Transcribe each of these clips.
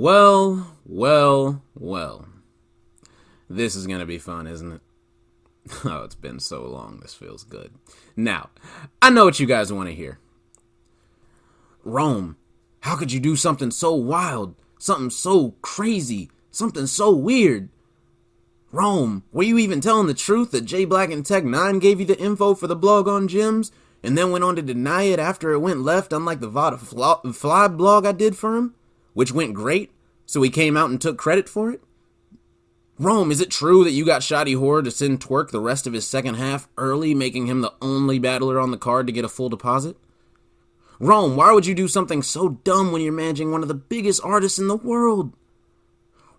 Well. This is going to be fun, isn't it? Oh, it's been so long. This feels good. Now, I know what you guys want to hear. Rome, how could you do something so wild, something so crazy, something so weird? Rome, were you even telling the truth that J Black and Tech 9 gave you the info for the blog on gyms, and then went on to deny it after it went left, unlike the Vada Fly blog I did for him, which went great, so he came out and took credit for it? Rome, is it true that you got Shoddy Horror to send Twerk the rest of his second half early, making him the only battler on the card to get a full deposit? Rome, why would you do something so dumb when you're managing one of the biggest artists in the world?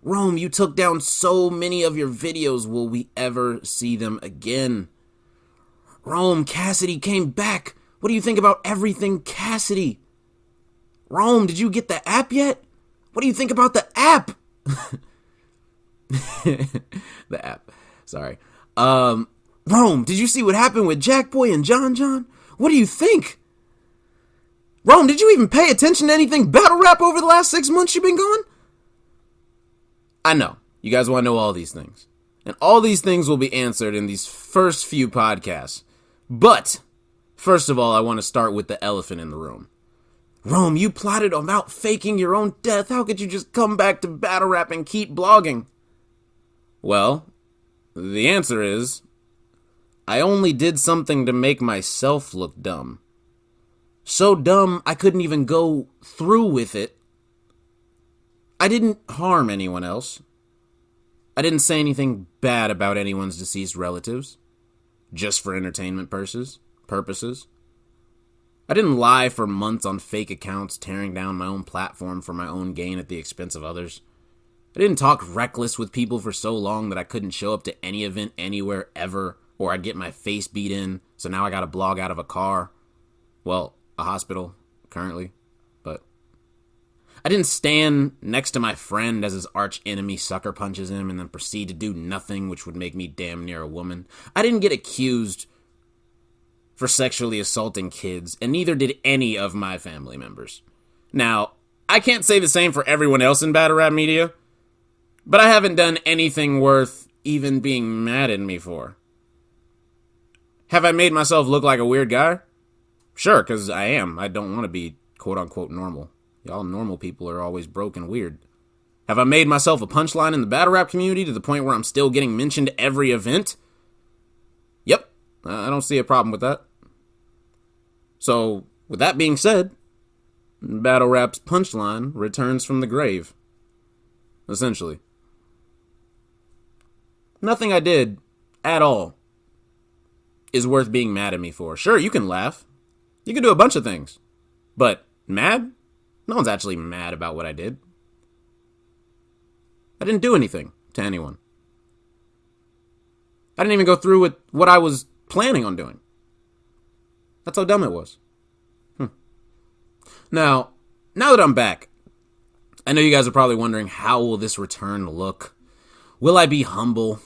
Rome, you took down so many of your videos. Will we ever see them again? Rome, Cassidy came back. What do you think about everything Cassidy? Rome, did you get the app yet? What do you think about the app? The app. Sorry. Rome, did you see what happened with Jackboy and John John? What do you think? Rome, did you even pay attention to anything battle rap over the last 6 months you've been gone? I know. You guys want to know all these things. And all these things will be answered in these first few podcasts. But, first of all, I want to start with the elephant in the room. Rome, you plotted about faking your own death. How could you just come back to battle rap and keep blogging? Well, the answer is, I only did something to make myself look dumb. So dumb, I couldn't even go through with it. I didn't harm anyone else. I didn't say anything bad about anyone's deceased relatives, just for entertainment purposes. I didn't lie for months on fake accounts, tearing down my own platform for my own gain at the expense of others. I didn't talk reckless with people for so long that I couldn't show up to any event anywhere ever, or I'd get my face beat in, so now I gotta blog out of a car. Well, a hospital, currently, but I didn't stand next to my friend as his arch enemy sucker punches him and then proceed to do nothing which would make me damn near a woman. I didn't get accused for sexually assaulting kids, and neither did any of my family members. Now, I can't say the same for everyone else in battle rap media, but I haven't done anything worth even being mad at me for. Have I made myself look like a weird guy? Sure, because I am. I don't want to be quote-unquote normal. Y'all normal people are always broke and weird. Have I made myself a punchline in the battle rap community to the point where I'm still getting mentioned every event? Yep, I don't see a problem with that. So, with that being said, battle rap's punchline returns from the grave. Essentially. Nothing I did, at all, is worth being mad at me for. Sure, you can laugh. You can do a bunch of things. But, mad? No one's actually mad about what I did. I didn't do anything to anyone. I didn't even go through with what I was planning on doing. That's how dumb it was. Now that I'm back, I know you guys are probably wondering, how will this return look? Will I be humble?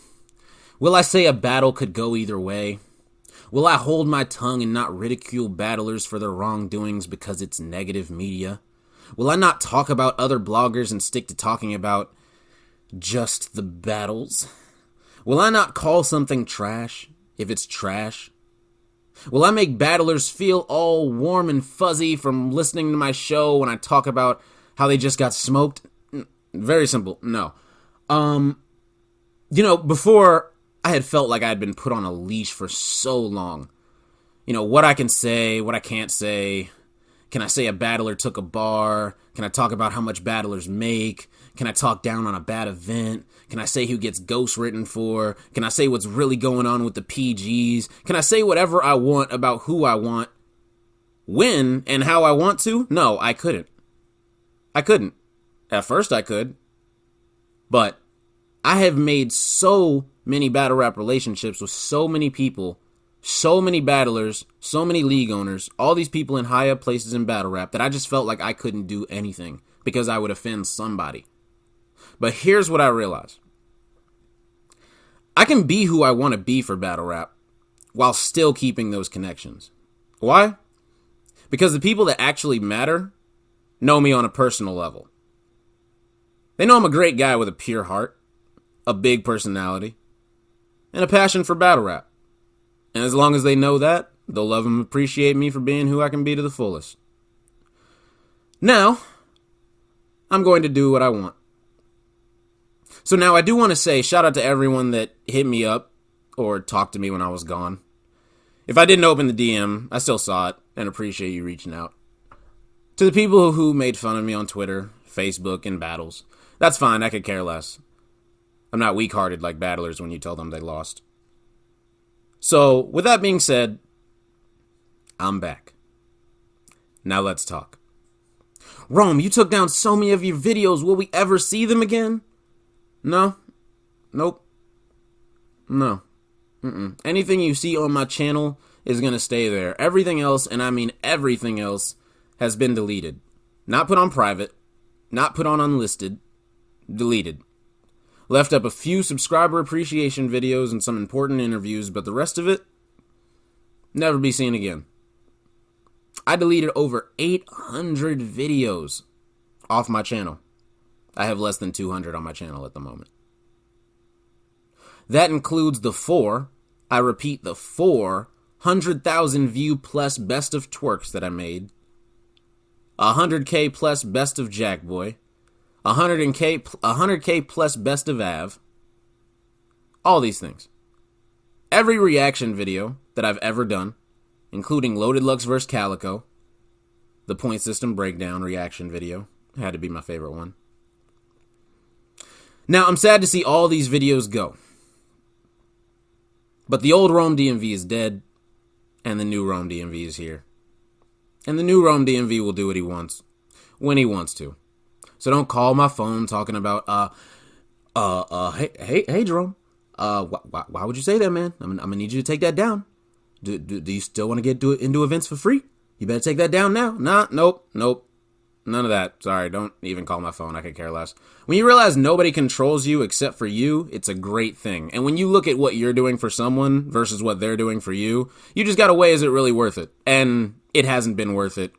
Will I say a battle could go either way? Will I hold my tongue and not ridicule battlers for their wrongdoings because it's negative media? Will I not talk about other bloggers and stick to talking about just the battles? Will I not call something trash if it's trash? Will I make battlers feel all warm and fuzzy from listening to my show when I talk about how they just got smoked? Very simple, no. Before I had felt like I had been put on a leash for so long. What I can say, what I can't say. Can I say a battler took a bar? Can I talk about how much battlers make? Can I talk down on a bad event? Can I say who gets ghost written for? Can I say what's really going on with the PGs? Can I say whatever I want about who I want? When and how I want to? No, I couldn't. At first I could. But I have made so many battle rap relationships with so many people, so many battlers, so many league owners, all these people in high up places in battle rap, that I just felt like I couldn't do anything because I would offend somebody. But here's what I realized. I can be who I want to be for battle rap while still keeping those connections. Why? Because the people that actually matter know me on a personal level. They know I'm a great guy with a pure heart, a big personality, and a passion for battle rap. And as long as they know that, they'll love and appreciate me for being who I can be to the fullest. Now, I'm going to do what I want. So now I do want to say shout out to everyone that hit me up or talked to me when I was gone. If I didn't open the DM, I still saw it and appreciate you reaching out. To the people who made fun of me on Twitter, Facebook, and battles, that's fine, I could care less. I'm not weak-hearted like battlers when you tell them they lost. So, with that being said, I'm back. Now let's talk. Rome, you took down so many of your videos, will we ever see them again? No. Nope. No. Anything you see on my channel is going to stay there. Everything else, and I mean everything else, has been deleted. Not put on private. Not put on unlisted. Deleted. Left up a few subscriber appreciation videos and some important interviews, but the rest of it, never be seen again. I deleted over 800 videos off my channel. I have less than 200 on my channel at the moment. That includes the 4, I repeat, the 400,000 view plus best of twerks that I made, 100K plus best of Jackboy, 100K plus best of Av, all these things. Every reaction video that I've ever done, including Loaded Lux vs. Calico, the point system breakdown reaction video, had to be my favorite one. Now, I'm sad to see all these videos go. But the old Rome DMV is dead, and the new Rome DMV is here. And the new Rome DMV will do what he wants, when he wants to. So don't call my phone talking about, hey, Jerome, why would you say that, man? I'm gonna need you to take that down. Do you still want to get into events for free? You better take that down now. Nope. None of that. Sorry, don't even call my phone. I could care less. When you realize nobody controls you except for you, it's a great thing. And when you look at what you're doing for someone versus what they're doing for you, you just gotta weigh, is it really worth it? And it hasn't been worth it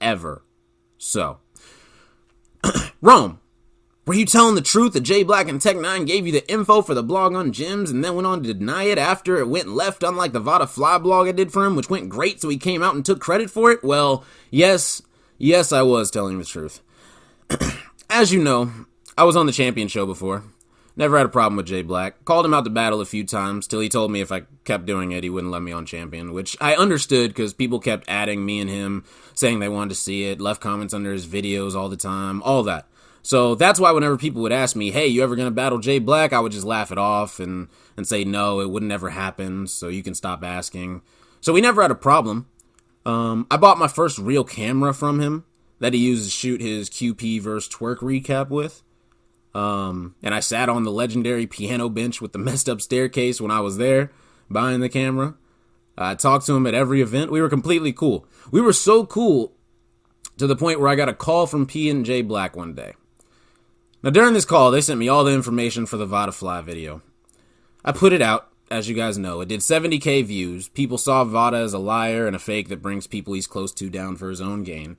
ever. So, Rome, were you telling the truth that J Black and Tech9 gave you the info for the blog on gyms and then went on to deny it after it went left, unlike the Vada Fly blog I did for him, which went great, so he came out and took credit for it? Well, yes, I was telling the truth. As you know, I was on the Champion Show before. Never had a problem with J Black. Called him out to battle a few times till he told me if I kept doing it, he wouldn't let me on Champion, which I understood because people kept adding me and him, saying they wanted to see it, left comments under his videos all the time, all that. So that's why whenever people would ask me, hey, you ever gonna battle J Black? I would just laugh it off and say, no, it would never happen, so you can stop asking. So we never had a problem. I bought my first real camera from him that he used to shoot his QP versus twerk recap with. And I sat on the legendary piano bench with the messed up staircase when I was there, buying the camera. I talked to him at every event. We were completely cool. We were so cool to the point where I got a call from P and J Black one day. Now, during this call, they sent me all the information for the Vada Fly video. I put it out, as you guys know. It did 70K views. People saw Vada as a liar and a fake that brings people he's close to down for his own gain.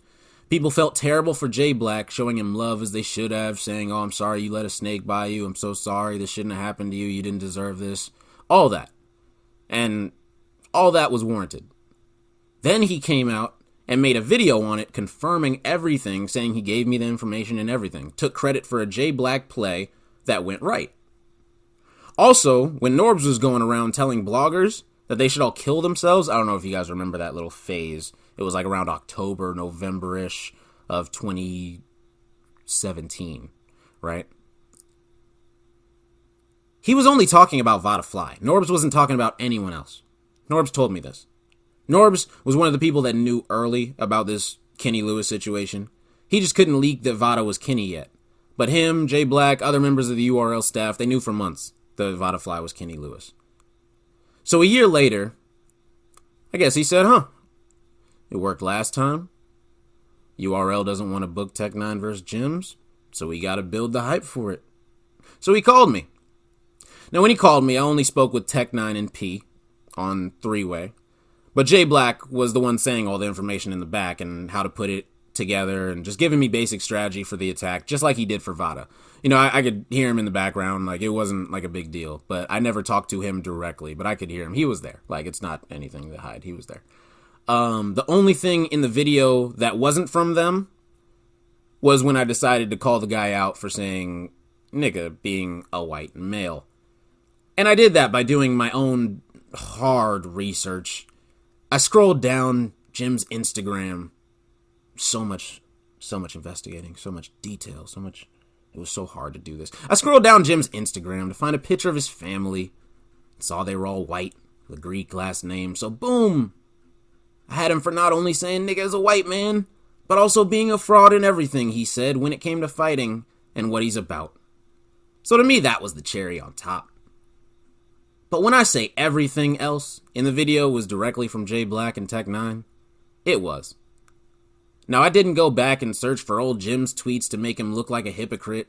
People felt terrible for J Black, showing him love as they should have, saying, oh, I'm sorry you let a snake by you. I'm so sorry. This shouldn't have happened to you. You didn't deserve this. All that. And all that was warranted. Then he came out and made a video on it confirming everything, saying he gave me the information and everything. Took credit for a J Black play that went right. Also, when Norbs was going around telling bloggers that they should all kill themselves, I don't know if you guys remember that little phase. It was like around October, November-ish of 2017, right? He was only talking about Vada Fly. Norbs wasn't talking about anyone else. Norbs told me this. Norbs was one of the people that knew early about this Kenny Lewis situation. He just couldn't leak that Vada was Kenny yet. But him, J Black, other members of the URL staff, they knew for months that Vada Fly was Kenny Lewis. So a year later, I guess he said, it worked last time. URL doesn't want to book Tech9 vs. Gyms, so we got to build the hype for it. So he called me. Now, when he called me, I only spoke with Tech9 and P on three-way. But J Black was the one saying all the information in the back and how to put it together and just giving me basic strategy for the attack, just like he did for Vada. You know, I could hear him in the background, like, it wasn't, like, a big deal, but I never talked to him directly, but I could hear him. He was there. Like, it's not anything to hide. He was there. The only thing in the video that wasn't from them was when I decided to call the guy out for saying nigga being a white male. And I did that by doing my own hard research. I scrolled down Jim's Instagram. So much investigating, so much detail, it was so hard to do this. I scrolled down Jim's Instagram to find a picture of his family. Saw they were all white, with a Greek last name. So boom, I had him for not only saying nigga as a white man, but also being a fraud in everything he said when it came to fighting and what he's about. So to me, that was the cherry on top. But when I say everything else in the video was directly from J Black and Tech 9, it was. Now, I didn't go back and search for old Jim's tweets to make him look like a hypocrite.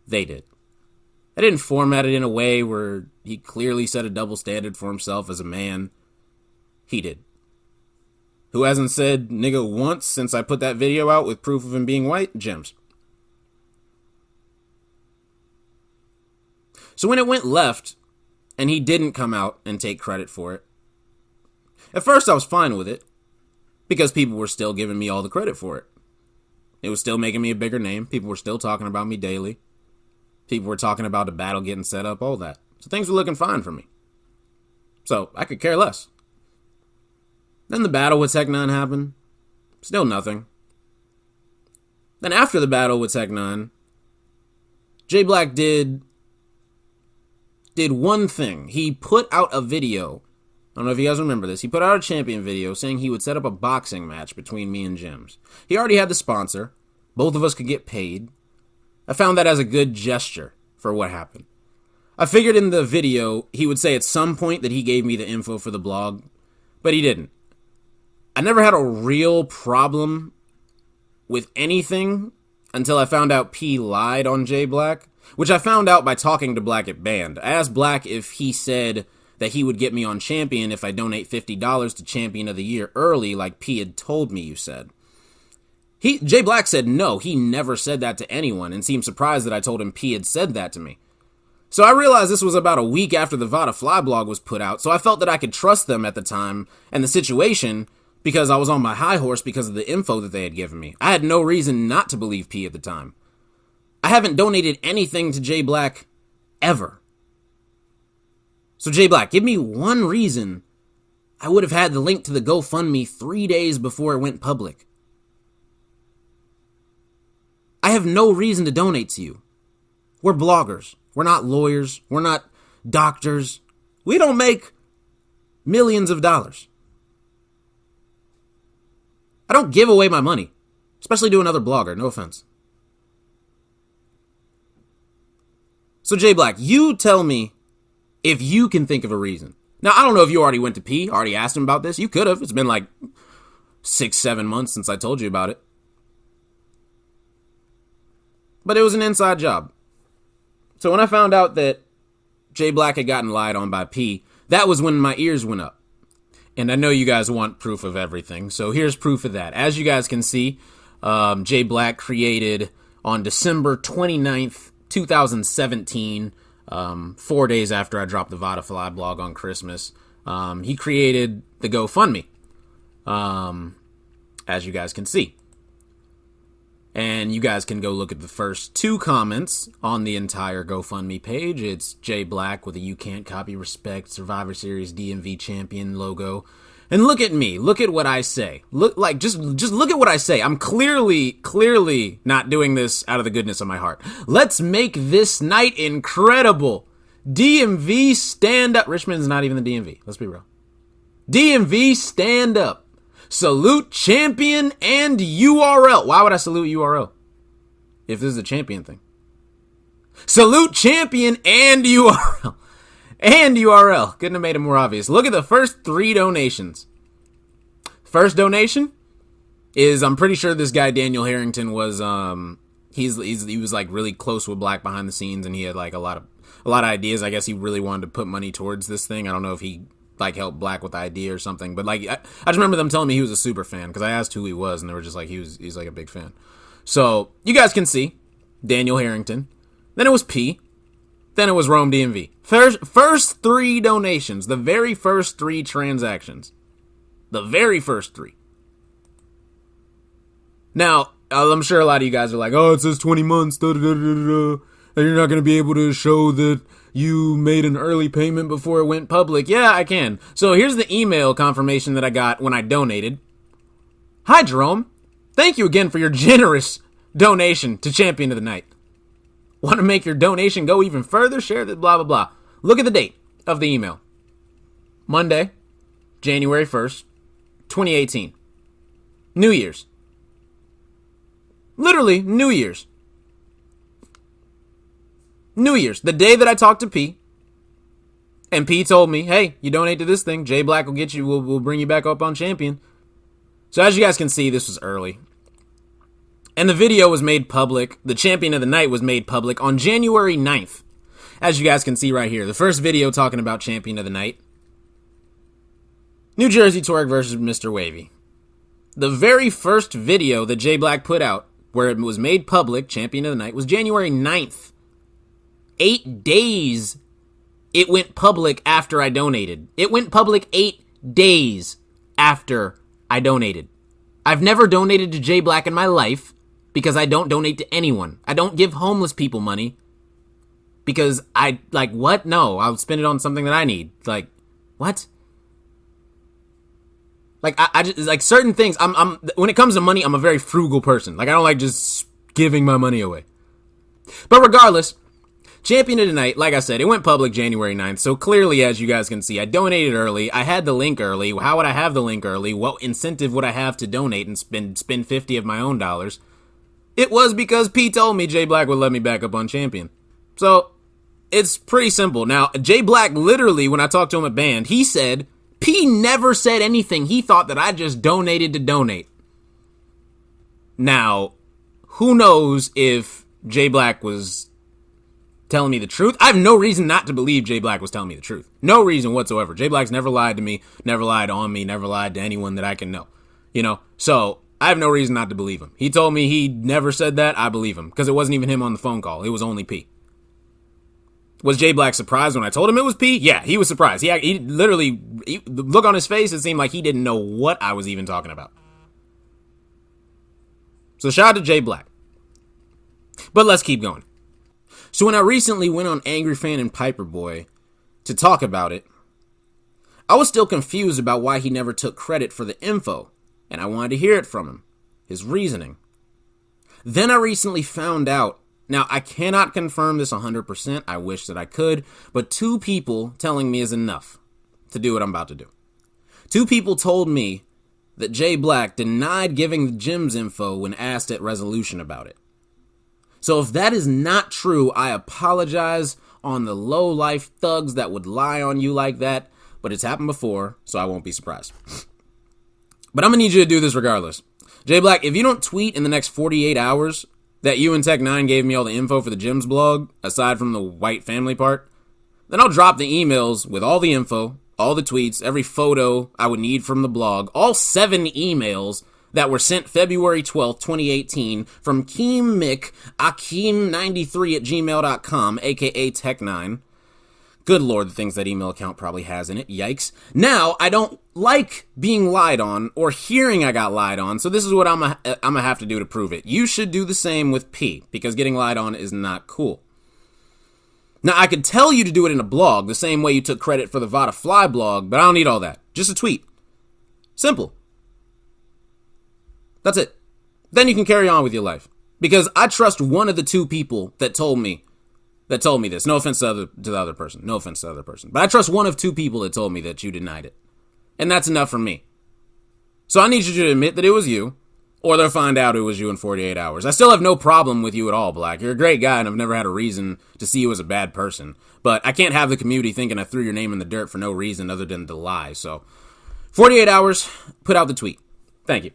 They did. I didn't format it in a way where he clearly set a double standard for himself as a man. He did. Who hasn't said nigga once since I put that video out with proof of him being white? Jims. So when it went left, and he didn't come out and take credit for it, at first I was fine with it, because people were still giving me all the credit for it. It was still making me a bigger name. People were still talking about me daily. People were talking about the battle getting set up, all that. So things were looking fine for me. So I could care less. Then the battle with Tech 9 happened. Still nothing. Then after the battle with Tech 9, J Black did one thing. He put out a video. I don't know if you guys remember this. He put out a champion video saying he would set up a boxing match between me and Jims. He already had the sponsor. Both of us could get paid. I found that as a good gesture for what happened. I figured in the video he would say at some point that he gave me the info for the blog, but he didn't. I never had a real problem with anything until I found out P lied on J Black, which I found out by talking to Black at Band. I asked Black if he said that he would get me on Champion if I donate $50 to Champion of the Year early, like P had told me you said. J Black said no, he never said that to anyone, and seemed surprised that I told him P had said that to me. So I realized this was about a week after the Vada Fly blog was put out, so I felt that I could trust them at the time and the situation because I was on my high horse because of the info that they had given me. I had no reason not to believe P at the time. I haven't donated anything to J Black ever. So J Black, give me one reason I would have had the link to the GoFundMe 3 days before it went public. I have no reason to donate to you. We're bloggers. We're not lawyers. We're not doctors. We don't make millions of dollars. I don't give away my money, especially to another blogger. No offense. So J Black, you tell me if you can think of a reason. Now, I don't know if you already went to P, already asked him about this. You could have. It's been like 6-7 months since I told you about it. But it was an inside job. So when I found out that J Black had gotten lied on by P, that was when my ears went up. And I know you guys want proof of everything, so here's proof of that. As you guys can see, J Black created on December 29th, 2017, 4 days after I dropped the Vada Fly blog on Christmas, he created the GoFundMe, as you guys can see. And you guys can go look at the first 2 comments on the entire GoFundMe page. It's J Black with a "You Can't Copy Respect" Survivor Series DMV champion logo. And look at me. Look at what I say. Just look at what I say. I'm clearly not doing this out of the goodness of my heart. Let's make this night incredible. DMV stand up. Richmond's not even the DMV. Let's be real. DMV stand up. Salute champion and URL. Why would I salute URL if this is a champion thing? Salute champion and URL. And URL. Couldn't have made it more obvious. Look at the first 3 donations. First donation is, I'm pretty sure this guy Daniel Harrington was he was like really close with Black behind the scenes, and he had like a lot of ideas. I guess he really wanted to put money towards this thing. I don't know if he like help Black with the idea or something. But like, I just remember them telling me he was a super fan because I asked who he was, and they were just like, he's like a big fan. So you guys can see Daniel Harrington. Then it was P. Then it was Rome DMV. First 3 donations, the very first 3 transactions, the very first 3. Now, I'm sure a lot of you guys are like, oh, it says 20 months, and you're not going to be able to show that you made an early payment before it went public. Yeah, I can. So here's the email confirmation that I got when I donated. Hi, Jerome. Thank you again for your generous donation to Champion of the Night. Want to make your donation go even further? Share this, blah, blah, blah. Look at the date of the email. Monday, January 1st, 2018. New Year's. Literally, New Year's. New Year's. The day that I talked to P. And P told me, hey, you donate to this thing, Jay Black will get you, we'll bring you back up on Champion. So as you guys can see, this was early. And the video was made public. The Champion of the Night was made public on January 9th. As you guys can see right here. The first video talking about Champion of the Night. New Jersey Twerk versus Mr. Wavy. The very first video that Jay Black put out, where it was made public, Champion of the Night, was January 9th. 8 days it went public after I donated. It went public 8 days after I donated. I've never donated to Jay Black in my life because I don't donate to anyone. I don't give homeless people money because what? No, I'll spend it on something that I need. Like, what? Like, I just, like, certain things, I'm when it comes to money, I'm a very frugal person. Like, I don't like just giving my money away. But regardless, Champion of the Night, like I said, it went public January 9th. So clearly, as you guys can see, I donated early. I had the link early. How would I have the link early? What incentive would I have to donate and spend 50 of my own dollars? It was because P told me Jay Black would let me back up on Champion. So, it's pretty simple. Now, Jay Black literally, when I talked to him at band, he said, P never said anything. He thought that I just donated to donate. Now, who knows if Jay Black was telling me the truth? I have no reason not to believe Jay Black was telling me the truth. No reason whatsoever. Jay Black's never lied to me, never lied on me, never lied to anyone that I can know. You know, so I have no reason not to believe him. He told me he never said that. I believe him because it wasn't even him on the phone call. It was only P. Was Jay Black surprised when I told him it was P? Yeah, he was surprised. He literally, the look on his face, it seemed like he didn't know what I was even talking about. So shout out to Jay Black. But let's keep going. So when I recently went on Angry Fan and Piper Boy to talk about it, I was still confused about why he never took credit for the info, and I wanted to hear it from him, his reasoning. Then I recently found out, now I cannot confirm this 100%, I wish that I could, but 2 people telling me is enough to do what I'm about to do. 2 people told me that Jay Black denied giving the gym's info when asked at Resolution about it. So if that is not true, I apologize on the low-life thugs that would lie on you like that, but it's happened before, so I won't be surprised. But I'm going to need you to do this regardless. Jay Black, if you don't tweet in the next 48 hours that you and Tech9 gave me all the info for the gym's blog, aside from the white family part, then I'll drop the emails with all the info, all the tweets, every photo I would need from the blog, all 7 emails that were sent February 12th, 2018 from Keem Mick, Akeem93@gmail.com, aka Tech9. Good lord, the things that email account probably has in it. Yikes. Now, I don't like being lied on or hearing I got lied on, so this is what I'm gonna have to do to prove it. You should do the same with P, because getting lied on is not cool. Now, I could tell you to do it in a blog, the same way you took credit for the Vada Fly blog, but I don't need all that. Just a tweet. Simple. That's it. Then you can carry on with your life. Because I trust one of the 2 people that told me this. No offense to the other person. No offense to the other person. But I trust one of 2 people that told me that you denied it. And that's enough for me. So I need you to admit that it was you, or they'll find out it was you in 48 hours. I still have no problem with you at all, Black. You're a great guy, and I've never had a reason to see you as a bad person. But I can't have the community thinking I threw your name in the dirt for no reason other than to lie. So, 48 hours, put out the tweet. Thank you.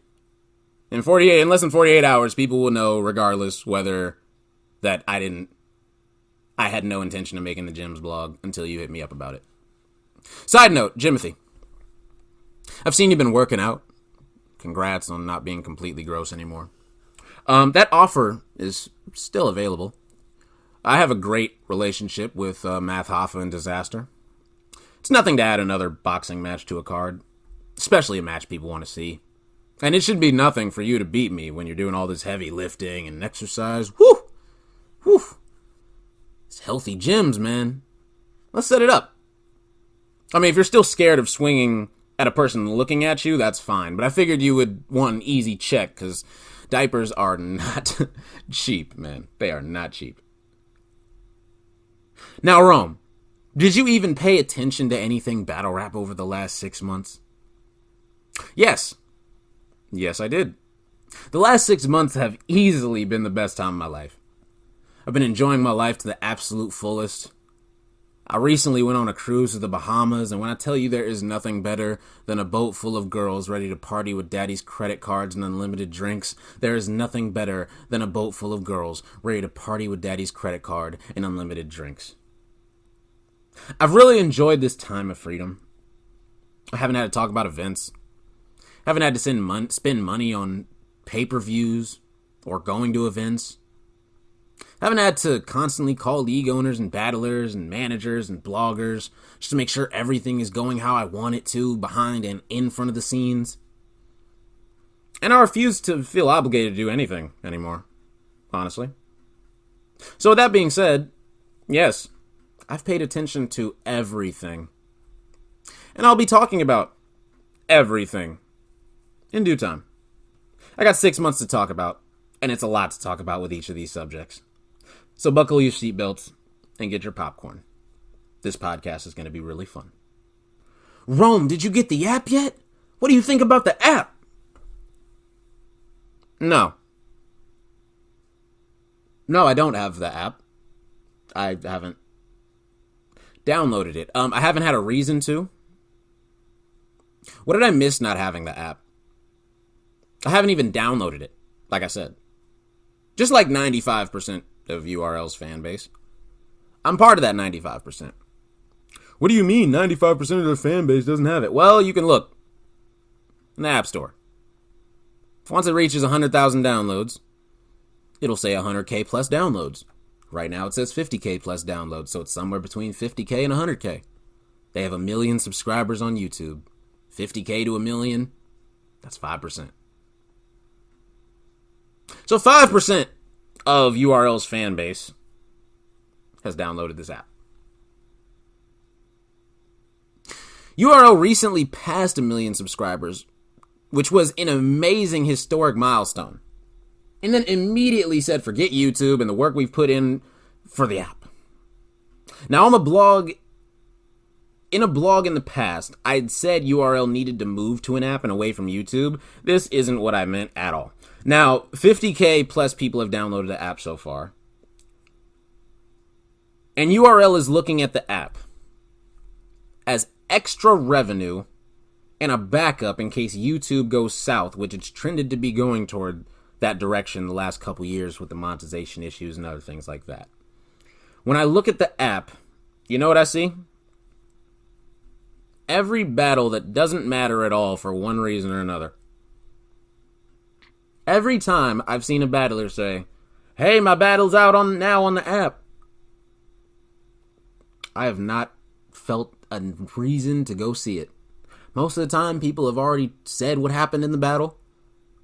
In less than 48 hours, people will know, regardless, whether that I had no intention of making the Gyms blog until you hit me up about it. Side note, Jimothy. I've seen you've been working out. Congrats on not being completely gross anymore. That offer is still available. I have a great relationship with Math Hoffa and Disaster. It's nothing to add another boxing match to a card, especially a match people want to see. And it should be nothing for you to beat me when you're doing all this heavy lifting and exercise. Woo! Woo! It's healthy gyms, man. Let's set it up. I mean, if you're still scared of swinging at a person looking at you, that's fine. But I figured you would want an easy check, because diapers are not cheap, man. They are not cheap. Now, Rome, did you even pay attention to anything battle rap over the last 6 months? Yes. Yes, I did. The last 6 months have easily been the best time of my life. I've been enjoying my life to the absolute fullest. I recently went on a cruise to the Bahamas, and when I tell you there is nothing better than a boat full of girls ready to party with daddy's credit cards and unlimited drinks, there is nothing better than a boat full of girls ready to party with daddy's credit card and unlimited drinks. I've really enjoyed this time of freedom. I haven't had to talk about events. I haven't had to spend money on pay-per-views or going to events. I haven't had to constantly call league owners and battlers and managers and bloggers just to make sure everything is going how I want it to, behind and in front of the scenes. And I refuse to feel obligated to do anything anymore, honestly. So with that being said, yes, I've paid attention to everything. And I'll be talking about everything in due time. I got 6 months to talk about, and it's a lot to talk about with each of these subjects. So buckle your seatbelts and get your popcorn. This podcast is going to be really fun. Rome, did you get the app yet? What do you think about the app? No, I don't have the app. I haven't downloaded it. I haven't had a reason to. What did I miss not having the app? I haven't even downloaded it, like I said. Just like 95% of URL's fan base. I'm part of that 95%. What do you mean 95% of the fan base doesn't have it? Well, you can look in the App Store. Once it reaches 100,000 downloads, it'll say 100K plus downloads. Right now it says 50K plus downloads, so it's somewhere between 50K and 100K. They have 1 million subscribers on YouTube. 50K to 1 million, that's 5%. So 5% of URL's fan base has downloaded this app. URL recently passed 1 million subscribers, which was an amazing historic milestone. And then immediately said, forget YouTube and the work we've put in for the app. Now, in a blog in the past, I'd said URL needed to move to an app and away from YouTube. This isn't what I meant at all. Now, 50K plus people have downloaded the app so far. And URL is looking at the app as extra revenue and a backup in case YouTube goes south, which it's trended to be going toward that direction the last couple years with the monetization issues and other things like that. When I look at the app, you know what I see? Every battle that doesn't matter at all for one reason or another. Every time I've seen a battler say, hey, my battle's out now on the app, I have not felt a reason to go see it. Most of the time, people have already said what happened in the battle,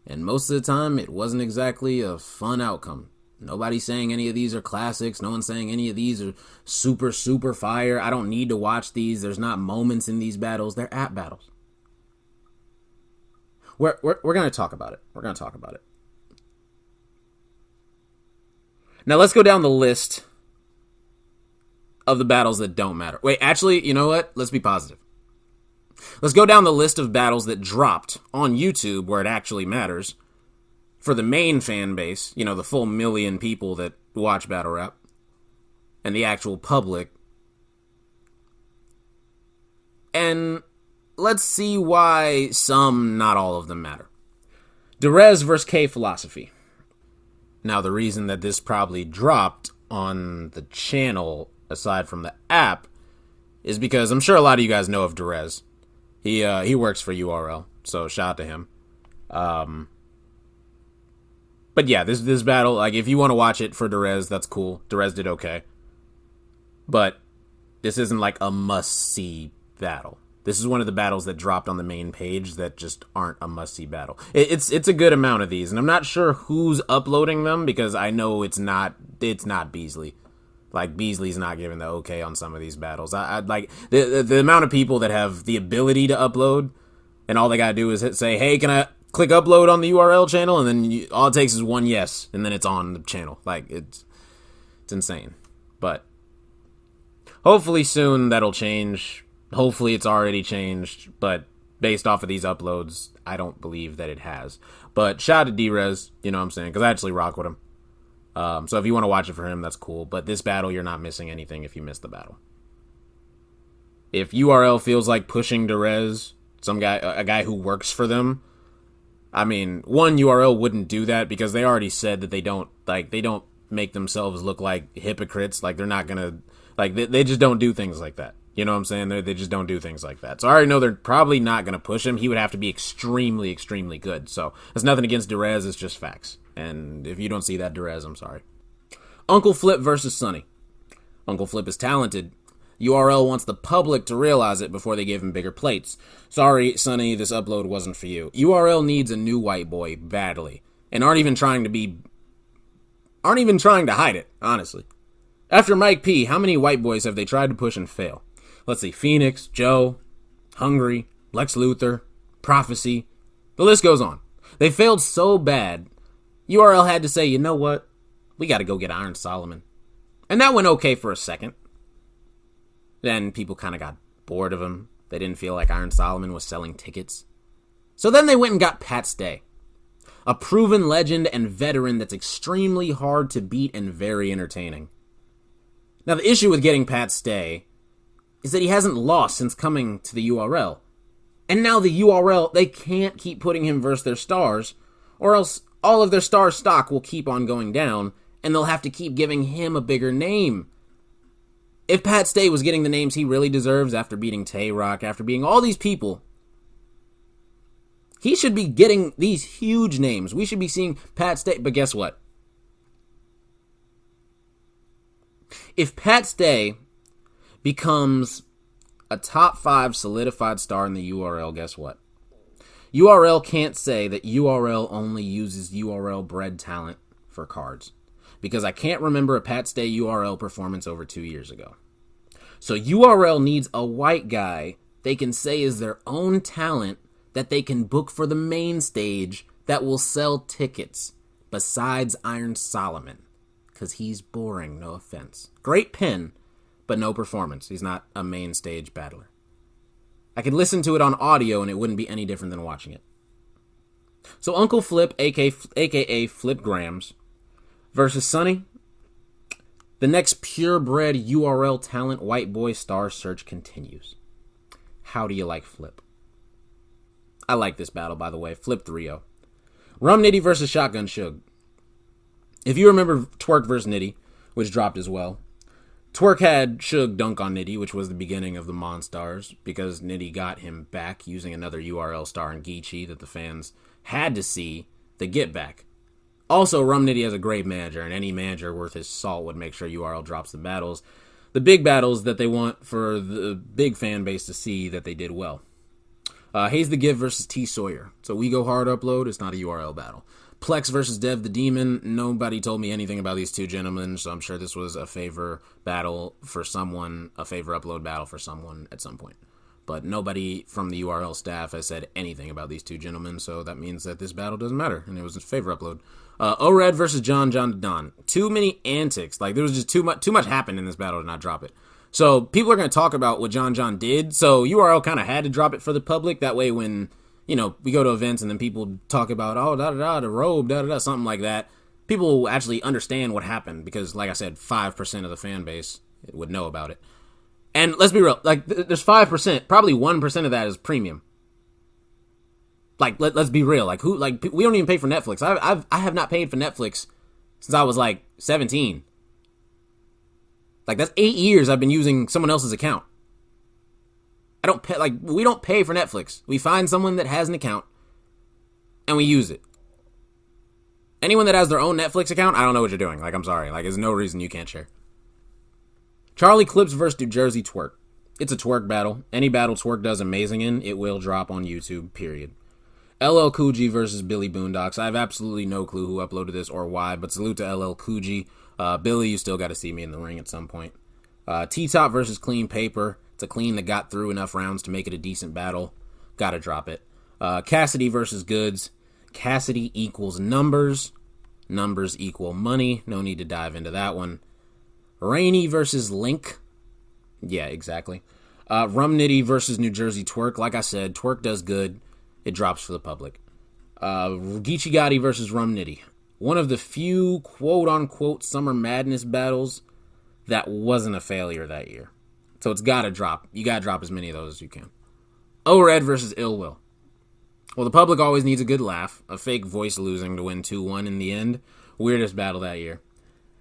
and most of the time, it wasn't exactly a fun outcome. Nobody's saying any of these are classics. No one's saying any of these are super, super fire. I don't need to watch these. There's not moments in these battles. They're app battles. We're going to talk about it. We're going to talk about it. Now, let's go down the list of the battles that don't matter. Wait, actually, you know what? Let's be positive. Let's go down the list of battles that dropped on YouTube where it actually matters for the main fan base, you know, the full 1 million people that watch battle rap and the actual public. And let's see why some, not all of them, matter. Derez vs. K Philosophy. Now, the reason that this probably dropped on the channel, aside from the app, is because I'm sure a lot of you guys know of Derez. He works for URL, so shout out to him. But yeah, this battle, like, if you want to watch it for Derez, that's cool. Derez did okay. But this isn't like a must-see battle. This is one of the battles that dropped on the main page that just aren't a must-see battle. It's a good amount of these, and I'm not sure who's uploading them because I know it's not Beasley. Like, Beasley's not giving the okay on some of these battles. I'd like the amount of people that have the ability to upload, and all they gotta do is say, "Hey, can I click upload on the URL channel?" And then all it takes is one yes, and then it's on the channel. Like, it's insane. But hopefully soon that'll change. Hopefully it's already changed, but based off of these uploads, I don't believe that it has. But shout out to D-Rez, you know what I'm saying, because I actually rock with him. So if you want to watch it for him, that's cool. But this battle, you're not missing anything if you miss the battle. If URL feels like pushing Derez, a guy who works for them, I mean, one, URL wouldn't do that because they already said that they don't make themselves look like hypocrites. Like, they're not gonna, like, they just don't do things like that. You know what I'm saying? They just don't do things like that. So I already know they're probably not gonna push him. He would have to be extremely, extremely good. So there's nothing against Derez. It's just facts. And if you don't see that, Derez, I'm sorry. Uncle Flip versus Sonny. Uncle Flip is talented. URL wants the public to realize it before they give him bigger plates. Sorry, Sonny, this upload wasn't for you. URL needs a new white boy badly, and aren't even trying to hide it, honestly. After Mike P, how many white boys have they tried to push and fail? Let's see, Phoenix, Joe, Hungry, Lex Luthor, Prophecy. The list goes on. They failed so bad, URL had to say, you know what? We got to go get Iron Solomon. And that went okay for a second. Then people kind of got bored of him. They didn't feel like Iron Solomon was selling tickets. So then they went and got Pat Stay, a proven legend and veteran that's extremely hard to beat and very entertaining. Now, the issue with getting Pat Stay is that he hasn't lost since coming to the URL. And now the URL, they can't keep putting him versus their stars, or else all of their star stock will keep on going down, and they'll have to keep giving him a bigger name. If Pat Stay was getting the names he really deserves after beating Tay-Rock, after beating all these people, he should be getting these huge names. We should be seeing Pat Stay, but guess what? If Pat Stay becomes a top 5 solidified star in the URL, guess what? URL can't say that URL only uses URL bred talent for cards, because I can't remember a Pat Stay URL performance over 2 years ago. So URL needs a white guy they can say is their own talent that they can book for the main stage that will sell tickets, besides Iron Solomon, because he's boring, no offense. Great pin, but no performance. He's not a main stage battler. I could listen to it on audio and it wouldn't be any different than watching it. So Uncle Flip, aka Flip Grams, versus Sonny. The next purebred URL talent white boy star search continues. How do you like Flip? I like this battle, by the way. Flip 3-0. Rum Nitty versus Shotgun Suge. If you remember Twerk versus Nitty, which dropped as well, Twerk had Suge dunk on Nitty, which was the beginning of the Monstars, because Nitty got him back using another URL star in Geechee that the fans had to see the get back. Also, Rum Nitty has a great manager, and any manager worth his salt would make sure URL drops the battles. The big battles that they want for the big fan base to see that they did well. Hayes the Give versus T. Sawyer. So we go hard upload, it's not a URL battle. Plex versus Dev the Demon. Nobody told me anything about these two gentlemen, so I'm sure this was a favor battle for someone, a favor upload battle for someone at some point. But nobody from the URL staff has said anything about these two gentlemen, so that means that this battle doesn't matter, and it was a favor upload. O-Red versus John Don. Too many antics. Like, there was just too much happened in this battle to not drop it. So people are going to talk about what John did, so URL kind of had to drop it for the public. That way when, you know, we go to events and then people talk about, oh, da-da-da, the robe, da-da-da, something like that, people will actually understand what happened because, like I said, 5% of the fan base would know about it. And let's be real, like, there's 5%, probably 1% of that is premium. Like, let's be real, like, we don't even pay for Netflix. I have not paid for Netflix since I was, like, 17. Like, that's 8 years I've been using someone else's account. I don't pay, like, we don't pay for Netflix. We find someone that has an account and we use it. Anyone that has their own Netflix account, I don't know what you're doing. Like, I'm sorry. Like, there's no reason you can't share. Charlie Clips versus New Jersey Twerk. It's a twerk battle. Any battle Twerk does amazing in, it will drop on YouTube, period. LL Cool G versus Billy Boondocks. I have absolutely no clue who uploaded this or why, but salute to LL Cool G. Billy, you still got to see me in the ring at some point. T-Top versus Clean Paper. It's a clean that got through enough rounds to make it a decent battle. Gotta drop it. Cassidy versus Goods. Cassidy equals numbers. Numbers equal money. No need to dive into that one. Rainey versus Link. Yeah, exactly. Rum Nitty versus New Jersey Twerk. Like I said, Twerk does good. It drops for the public. Geechee Gotti versus Rum Nitty. One of the few quote-unquote Summer Madness battles that wasn't a failure that year. So it's got to drop. You got to drop as many of those as you can. O-Red versus Ill Will. Well, the public always needs a good laugh. A fake voice losing to win 2-1 in the end. Weirdest battle that year.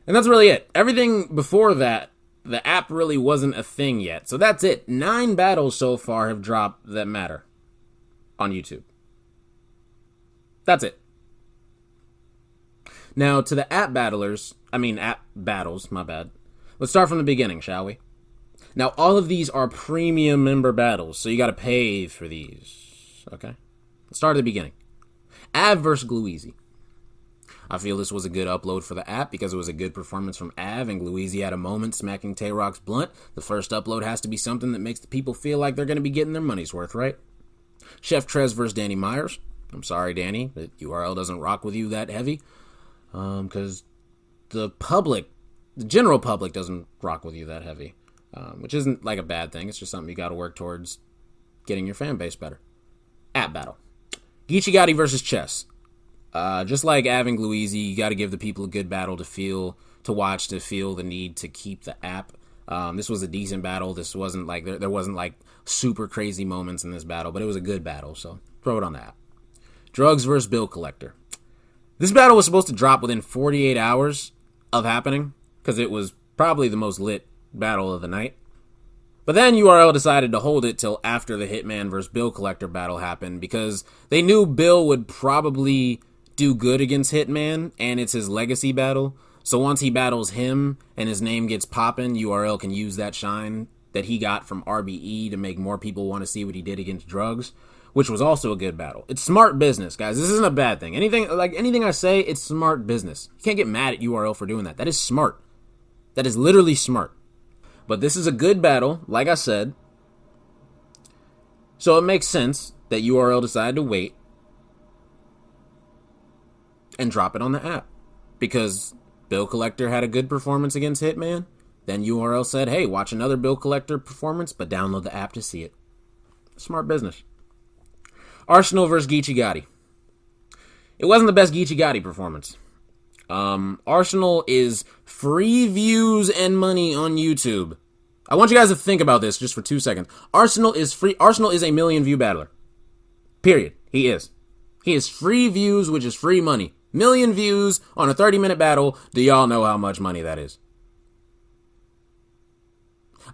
And that's really it. Everything before that, the app really wasn't a thing yet. So that's it. 9 battles so far have dropped that matter on YouTube. That's it. Now, to the app battles, my bad. Let's start from the beginning, shall we? Now, all of these are premium member battles, so you got to pay for these. Okay? Let's start at the beginning. Av versus Gluezy. I feel this was a good upload for the app because it was a good performance from Av, and Gluezy had a moment smacking Tay-Rock's blunt. The first upload has to be something that makes the people feel like they're going to be getting their money's worth, right? Chef Trez versus Danny Myers. I'm sorry, Danny, but URL doesn't rock with you that heavy. Because the general public doesn't rock with you that heavy. Which isn't like a bad thing. It's just something you got to work towards getting your fan base better. App battle. Geechee Gotti versus Chess. Just like Av and Gluezy, you got to give the people a good battle to watch, to feel the need to keep the app. This was a decent battle. This wasn't like, there wasn't like super crazy moments in this battle, but it was a good battle, so throw it on the app. Drugs versus Bill Collector. This battle was supposed to drop within 48 hours of happening, because it was probably the most lit battle of the night. But then URL decided to hold it till after the Hitman versus Bill Collector battle happened, because they knew Bill would probably do good against Hitman, and it's his legacy battle. So once he battles him and his name gets popping, URL can use that shine that he got from RBE to make more people want to see what he did against Drugs, which was also a good battle. It's smart business, guys. This isn't a bad thing. Anything I say, it's smart business. You can't get mad at URL for doing that. That is smart. That is literally smart. But this is a good battle, like I said. So it makes sense that URL decided to wait and drop it on the app. Because Bill Collector had a good performance against Hitman. Then URL said, hey, watch another Bill Collector performance, but download the app to see it. Smart business. Arsenal versus Geechee Gotti. It wasn't the best Geechee Gotti performance. Arsenal is free views and money on YouTube. I want you guys to think about this just for 2 seconds. Arsenal is free. Arsenal is a million view battler. Period. He is. He is free views, which is free money. Million views on a 30-minute battle. Do y'all know how much money that is?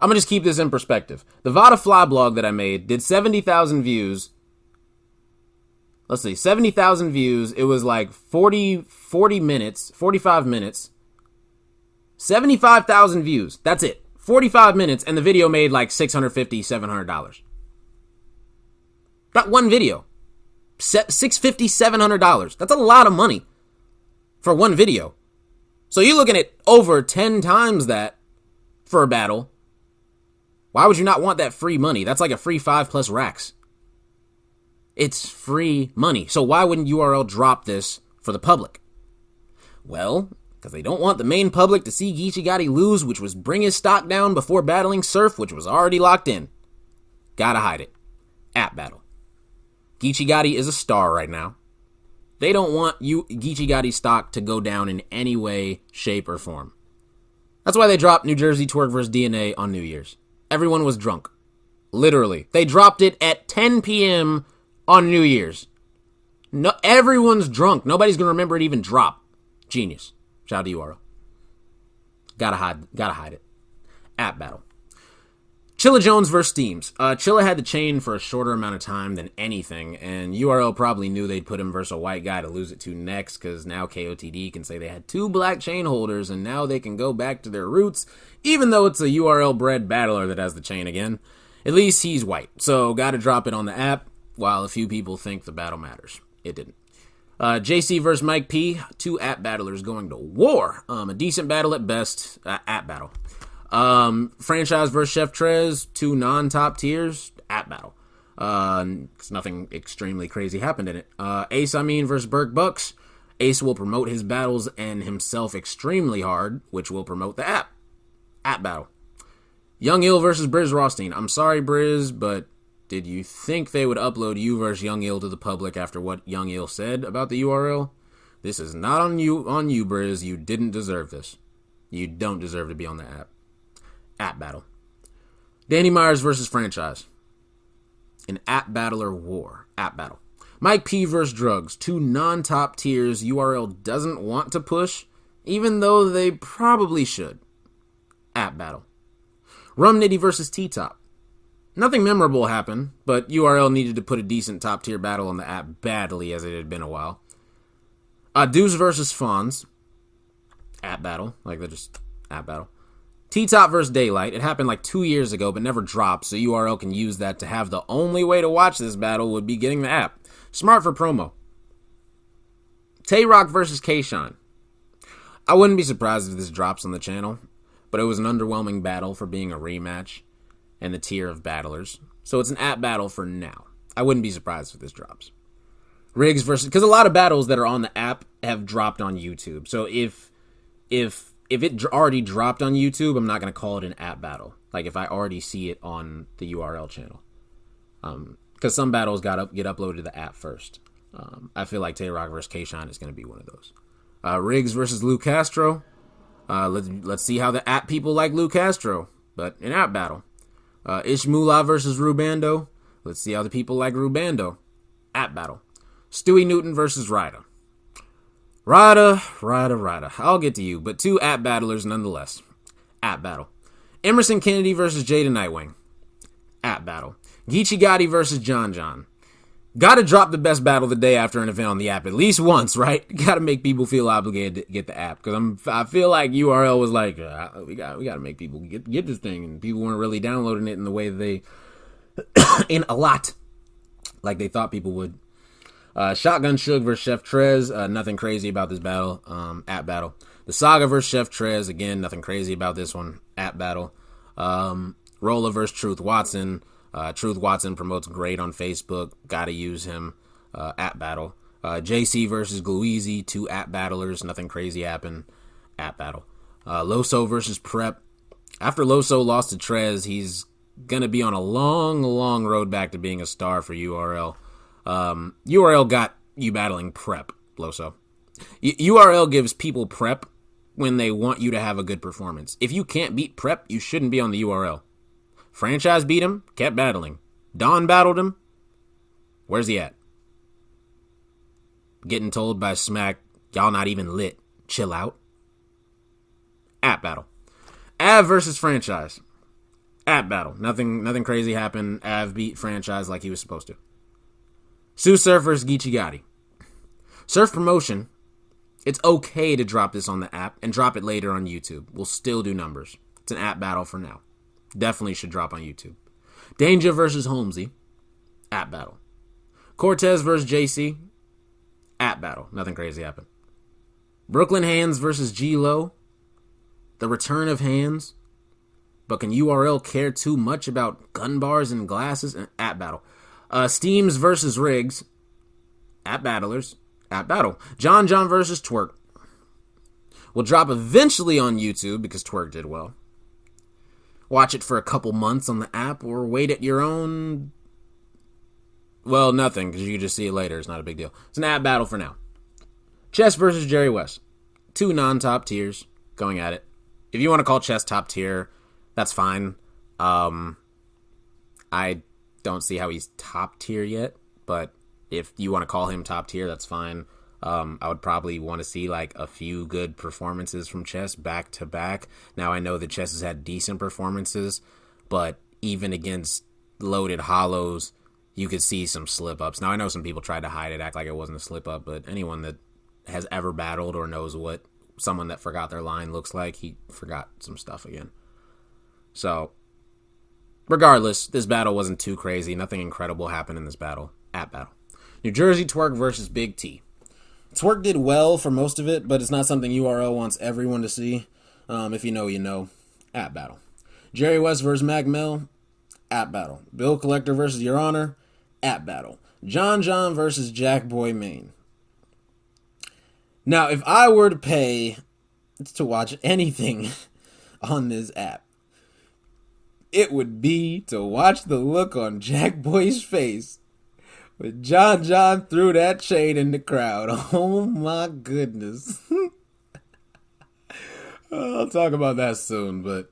I'm going to just keep this in perspective. The Vada Fly blog that I made did 70,000 views. Let's see, 70,000 views. It was like 40 minutes, 45 minutes. 75,000 views. That's it. 45 minutes, and the video made like $650, $700. Not one video. $650, $700. That's a lot of money for one video. So you're looking at over 10 times that for a battle. Why would you not want that free money? That's like a free 5+ racks. It's free money. So why wouldn't URL drop this for the public? Well, because they don't want the main public to see Geechee Gotti lose, which was bring his stock down before battling Surf, which was already locked in. Gotta hide it. App battle. Geechee Gotti is a star right now. They don't want Geechee Gotti's stock to go down in any way, shape, or form. That's why they dropped New Jersey Twerk vs. DNA on New Year's. Everyone was drunk. Literally. They dropped it at 10 p.m. on New Year's. No, everyone's drunk. Nobody's going to remember it even drop. Genius. Shout out to URL. Gotta hide it. App battle. Chilla Jones versus Steams. Chilla had the chain for a shorter amount of time than anything, and URL probably knew they'd put him versus a white guy to lose it to next, because now KOTD can say they had 2 black chain holders, and now they can go back to their roots, even though it's a URL-bred battler that has the chain again. At least he's white, so gotta drop it on the app, while a few people think the battle matters. It didn't. JC versus Mike P. 2 app battlers going to war. A decent battle at best. App battle. Franchise versus Chef Trez, 2 non-top tiers, app battle. Nothing extremely crazy happened in it. Ace versus Burke Bucks. Ace will promote his battles and himself extremely hard, which will promote the app. App battle. Young Ill versus Briz Rothstein. I'm sorry, Briz, but did you think they would upload you versus Young Ill to the public after what Young Ill said about the URL? This is not on you, Briz. You didn't deserve this. You don't deserve to be on the app. App battle. Danny Myers versus Franchise. An app battler war. App battle. Mike P versus Drugs. 2 non-top tiers URL doesn't want to push, even though they probably should. App battle. Rum Nitty versus T-Top. Nothing memorable happened, but URL needed to put a decent top tier battle on the app badly, as it had been a while. Deuce versus Fonz. App battle. Like, they're just app battle. T-Top versus Daylight. It happened like 2 years ago, but never dropped, so URL can use that to have the only way to watch this battle would be getting the app. Smart for promo. Tay-Rock versus K-Shine. I wouldn't be surprised if this drops on the channel, but it was an underwhelming battle for being a rematch and the tier of battlers, so it's an app battle for now. I wouldn't be surprised if this drops. Riggs versus... Because a lot of battles that are on the app have dropped on YouTube, so if it already dropped on YouTube, I'm not going to call it an app battle. Like, if I already see it on the URL channel. Because some battles get uploaded to the app first. I feel like Tay-Rock vs. K-Shine is going to be one of those. Riggs versus Lou Castro. Let's see how the app people like Lou Castro. But an app battle. Ishmullah versus Rubando. Let's see how the people like Rubando. App battle. Stewie Newton versus Ryder. Ryder. I'll get to you, but 2 app battlers nonetheless. App battle. Emerson Kennedy versus Jada Nightwing. App battle. Geechee Gotti versus John. Gotta drop the best battle the day after an event on the app at least once, right? Gotta make people feel obligated to get the app, because I feel like URL was like, we gotta make people get this thing, and people weren't really downloading it in the way they, in a lot, like they thought people would. Shotgun Suge versus Chef Trez. Nothing crazy about this battle. App battle. The Saga versus Chef Trez. Again, nothing crazy about this one. App battle. Rolla versus Truth Watson. Truth Watson promotes great on Facebook. Gotta use him. App battle. JC versus Gluezy. 2 app battlers. Nothing crazy happened. App battle. Loso versus Prep. After Loso lost to Trez, he's gonna be on a long road back to being a star for URL. URL got you battling Prep, Loso. URL gives people Prep when they want you to have a good performance. If you can't beat Prep, you shouldn't be on the URL. Franchise beat him, kept battling. Don battled him. Where's he at? Getting told by Smack, y'all not even lit. Chill out. App battle. Av versus Franchise. App battle. Nothing crazy happened. Av beat Franchise like he was supposed to. Sue Surf versus Geechee Gotti. Surf Promotion. It's okay to drop this on the app and drop it later on YouTube. We'll still do numbers. It's an app battle for now. Definitely should drop on YouTube. Danger versus Holmesy. App battle. Cortez versus JC. App battle. Nothing crazy happened. Brooklyn Hands versus G-Lo. The return of Hands. But can URL care too much about gun bars and glasses? App battle. Steams versus Riggs. App battlers. App battle. John versus Twerk. Will drop eventually on YouTube because Twerk did well. Watch it for a couple months on the app or wait at your own... Well, nothing, because you can just see it later. It's not a big deal. It's an app battle for now. Chess versus Jerry West. 2 non-top tiers going at it. If you want to call Chess top tier, that's fine. I don't see how he's top tier yet, but if you want to call him top tier, that's fine. I would probably want to see like a few good performances from Chess back to back. Now I know that Chess has had decent performances, but even against loaded hollows, you could see some slip-ups. Now, I know some people tried to hide it, act like it wasn't a slip-up, but anyone that has ever battled or knows what someone that forgot their line looks like, he forgot some stuff again. So, regardless, this battle wasn't too crazy. Nothing incredible happened in this battle. At battle. New Jersey Twerk versus Big T. Twerk did well for most of it, but it's not something URL wants everyone to see. If you know, you know. At battle. Jerry West versus Mac Mel. At battle. Bill Collector versus Your Honor. At battle. John versus Jack Boy Maine. Now, if I were to pay to watch anything on this app, it would be to watch the look on Jack Boy's face when John threw that chain in the crowd. Oh my goodness. I'll talk about that soon, but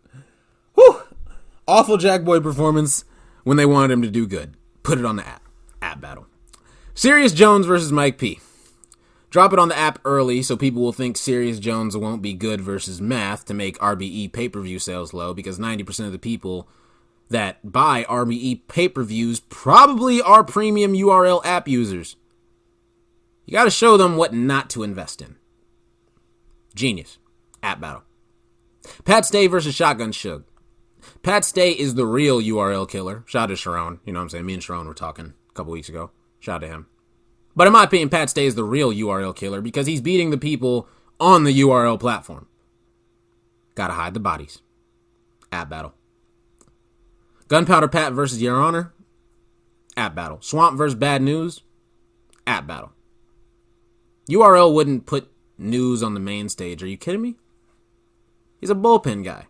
whew, awful Jack Boy performance when they wanted him to do good. Put it on the app. App battle. Serious Jones versus Mike P. Drop it on the app early so people will think Serious Jones won't be good versus math to make RBE pay-per-view sales low, because 90% of the people that buy RBE pay-per-views probably are premium URL app users. You gotta show them what not to invest in. Genius. App battle. Pat Stay versus Shotgun Suge. Pat Stay is the real URL killer. Shout out to Sharon. You know what I'm saying? Me and Sharon were talking a couple weeks ago. Shout out to him. But in my opinion, Pat Stay is the real URL killer because he's beating the people on the URL platform. Gotta hide the bodies. App battle. Gunpowder Pat versus Your Honor. App battle. Swamp versus Bad News. App battle. URL wouldn't put news on the main stage. Are you kidding me? He's a bullpen guy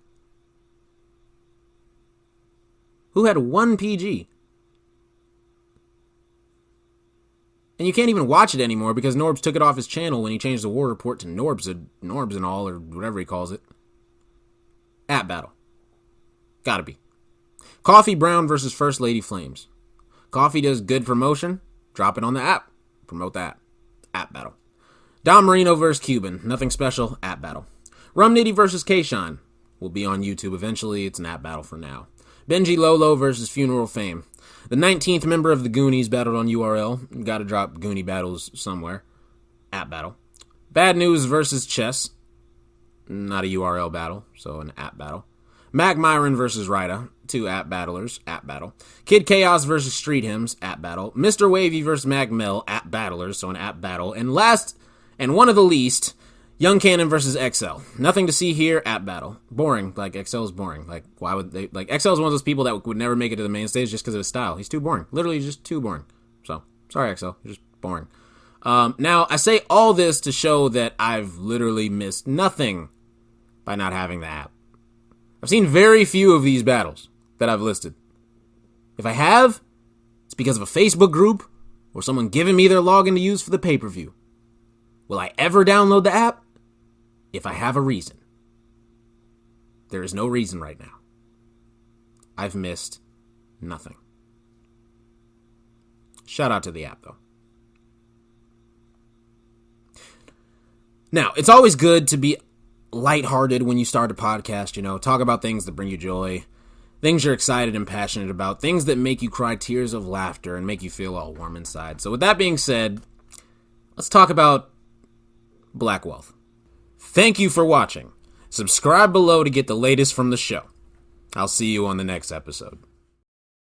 who had 1 PG. And you can't even watch it anymore because Norbs took it off his channel when he changed the war report to Norbs and all, or whatever he calls it. App battle. Gotta be. Coffee Brown versus First Lady Flames. Coffee does good promotion. Drop it on the app. Promote that. App battle. Don Marino versus Cuban. Nothing special. App battle. Rum Nitty versus K-Shine. Will be on YouTube eventually. It's an app battle for now. Benji Lolo versus Funeral Fame. The 19th member of the Goonies battled on URL. Gotta drop Goonie battles somewhere. App battle. Bad News versus Chess. Not a URL battle, so an app battle. Mac Myron versus Ryda. 2 app battlers. App battle. Kid Chaos versus Street Hymns. App battle. Mr. Wavy versus Mac Mel. App battlers, so an app battle. And last, and one of the least, Young Cannon versus XL. Nothing to see here. App battle. Boring. Like, XL is boring. Like, why would they... Like, XL is one of those people that would never make it to the main stage just because of his style. He's too boring. Literally just too boring. So, sorry, XL. You're just boring. Now, I say all this to show that I've literally missed nothing by not having the app. I've seen very few of these battles that I've listed. If I have, it's because of a Facebook group or someone giving me their login to use for the pay-per-view. Will I ever download the app? If I have a reason. There is no reason right now. I've missed nothing. Shout out to the app, though. Now, it's always good to be lighthearted when you start a podcast, you know, talk about things that bring you joy, things you're excited and passionate about, things that make you cry tears of laughter and make you feel all warm inside. So with that being said, let's talk about Black Wealth. Thank you for watching. Subscribe below to get the latest from the show. I'll see you on the next episode.